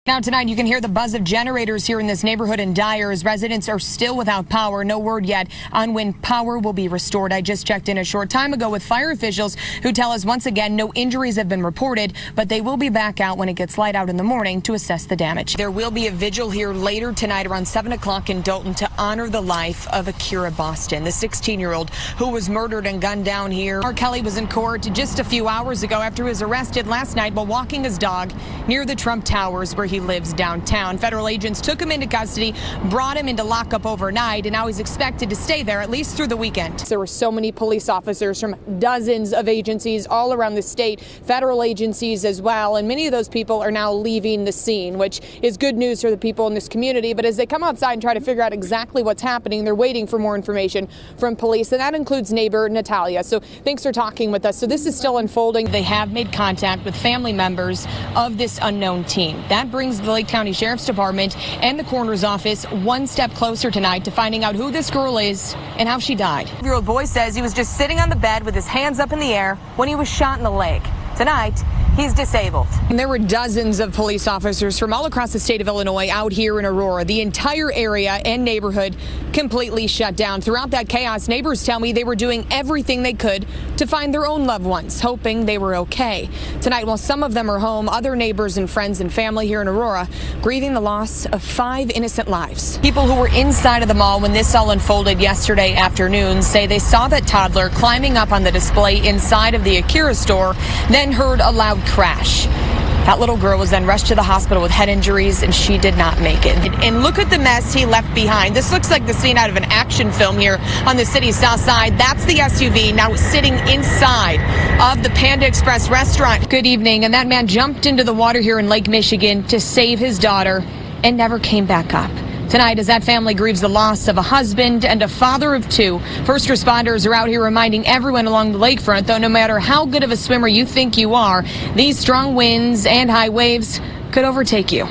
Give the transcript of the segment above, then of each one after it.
Now tonight you can hear the buzz of generators here in this neighborhood in Dyer as residents are still without power. No word yet on when power will be restored. I just checked in a short time ago with fire officials who tell us once again no injuries have been reported, but they will be back out when it gets light out in the morning to assess the damage. There will be a vigil here later tonight around 7 o'clock in Dalton to honor the life of Akira Boston, the 16-year-old who was murdered and gunned down here. R. Kelly was in court just a few hours ago after he was arrested last night while walking his dog near the Trump Towers where he lives downtown. Federal agents took him into custody, brought him into lockup overnight, and now he's expected to stay there at least through the weekend. There were so many police officers from dozens of agencies all around the state, federal agencies as well, and many of those people are now leaving the scene, which is good news for the people in this community. But as they come outside and try to figure out exactly what's happening, they're waiting for more information from police, and that includes neighbor Natalia. So thanks for talking with us. So this is still unfolding. They have made contact with family members of this unknown teen. That brings the Lake County Sheriff's Department and the coroner's office one step closer tonight to finding out who this girl is and how she died. The 5-year-old boy says he was just sitting on the bed with his hands up in the air when he was shot in the leg. Tonight, he's disabled. And there were dozens of police officers from all across the state of Illinois out here in Aurora. The entire area and neighborhood completely shut down. Throughout that chaos, neighbors tell me they were doing everything they could to find their own loved ones, hoping they were okay. Tonight, while some of them are home, other neighbors and friends and family here in Aurora grieving the loss of 5 innocent lives. People who were inside of the mall when this all unfolded yesterday afternoon say they saw that toddler climbing up on the display inside of the Akira store, then heard a loud crash. That little girl was then rushed to the hospital with head injuries, and she did not make it. And look at the mess he left behind. This looks like the scene out of an action film here on the city's south side. That's the SUV now sitting inside of the Panda Express restaurant. Good evening. And that man jumped into the water here in Lake Michigan to save his daughter and never came back up. Tonight, as that family grieves the loss of a husband and a father of 2, first responders are out here reminding everyone along the lakefront, though no matter how good of a swimmer you think you are, these strong winds and high waves could overtake you.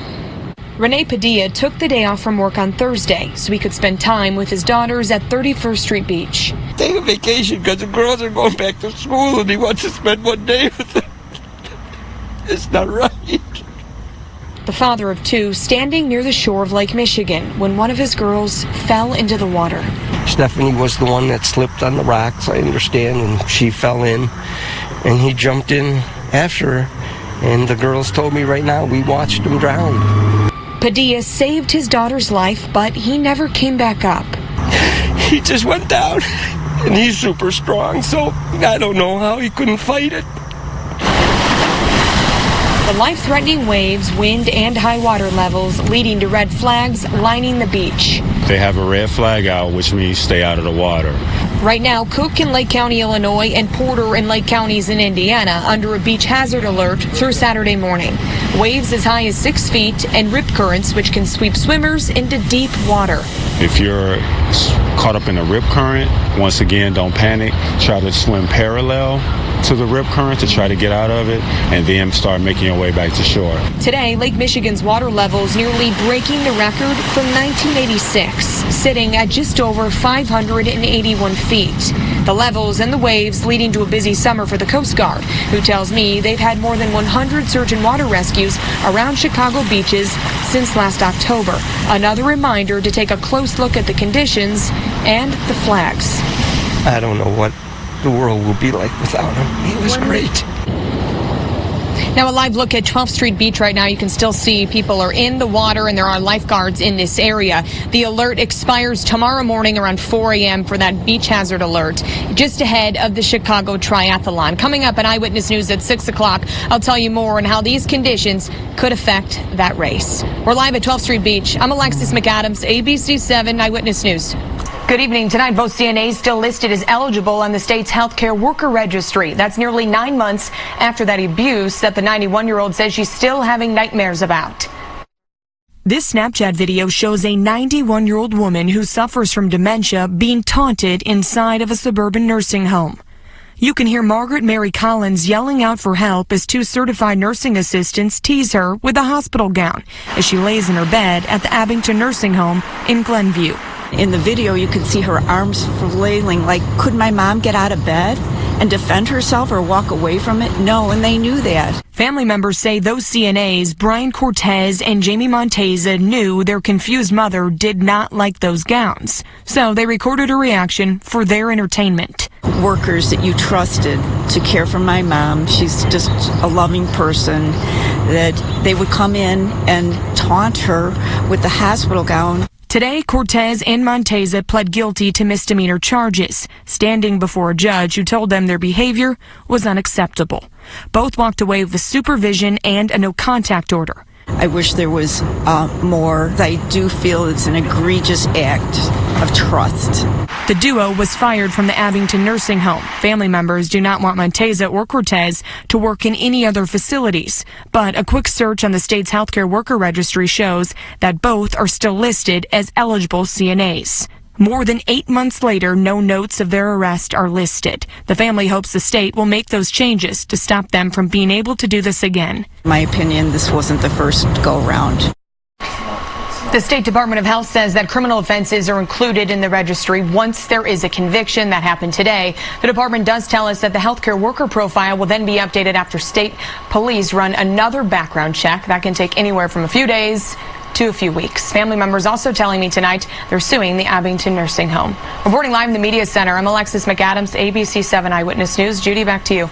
Renee Padilla took the day off from work on Thursday so he could spend time with his daughters at 31st Street Beach. Take a vacation because the girls are going back to school and he wants to spend one day with them. It's not right. The father of 2 standing near the shore of Lake Michigan when one of his girls fell into the water. Stephanie was the one that slipped on the rocks, I understand, and she fell in, and he jumped in after her, and the girls told me right now we watched him drown. Padilla saved his daughter's life, but he never came back up. He just went down, and he's super strong, so I don't know how he couldn't fight it. The life-threatening waves, wind, and high water levels leading to red flags lining the beach. They have a red flag out, which means stay out of the water. Right now, Cook in Lake County, Illinois, and Porter in Lake counties in Indiana under a beach hazard alert through Saturday morning. Waves as high as 6 feet and rip currents which can sweep swimmers into deep water. If you're caught up in a rip current, once again, don't panic. Try to swim parallel to the rip current to try to get out of it, and then start making your way back to shore. Today, Lake Michigan's water levels nearly breaking the record from 1986, sitting at just over 581 feet. The levels and the waves leading to a busy summer for the Coast Guard, who tells me they've had more than 100 search and water rescues around Chicago beaches since last October. Another reminder to take a close look at the conditions and the flags. I don't know what the world will be like without him. He was great. Now a live look at 12th Street Beach right now. You can still see people are in the water and there are lifeguards in this area. The alert expires tomorrow morning around 4 a.m. for that beach hazard alert, just ahead of the Chicago Triathlon. Coming up on Eyewitness News at 6 o'clock, I'll tell you more on how these conditions could affect that race. We're live at 12th Street Beach. I'm Alexis McAdams, ABC 7 Eyewitness News. Good evening. Tonight, both CNAs still listed as eligible on the state's healthcare worker registry. That's nearly 9 months after that abuse that the 91-year-old says she's still having nightmares about. This Snapchat video shows a 91-year-old woman who suffers from dementia being taunted inside of a suburban nursing home. You can hear Margaret Mary Collins yelling out for help as 2 certified nursing assistants tease her with a hospital gown as she lays in her bed at the Abington Nursing Home in Glenview. In the video, you could see her arms flailing like, could my mom get out of bed? and defend herself or walk away from it? No, and they knew that. Family members say those CNAs, Brian Cortez and Jamie Monteza, knew their confused mother did not like those gowns. So they recorded a reaction for their entertainment. Workers that you trusted to care for my mom, she's just a loving person, that they would come in and taunt her with the hospital gown. Today, Cortez and Monteza pled guilty to misdemeanor charges, standing before a judge who told them their behavior was unacceptable. Both walked away with supervision and a no-contact order. I wish there was more. I do feel it's an egregious act of trust. The duo was fired from the Abington nursing home. Family members do not want Monteza or Cortez to work in any other facilities. But a quick search on the state's healthcare worker registry shows that both are still listed as eligible CNAs. More than 8 months later, no notes of their arrest are listed. The family hopes the state will make those changes to stop them from being able to do this again. In my opinion, this wasn't the first go-round. The State Department of Health says that criminal offenses are included in the registry once there is a conviction. That happened today. The department does tell us that the healthcare worker profile will then be updated after state police run another background check. That can take anywhere from a few days to a few weeks. Family members also telling me tonight they're suing the Abington nursing home. Reporting live in the media center, I'm Alexis McAdams, ABC 7 Eyewitness News. Judy, back to you.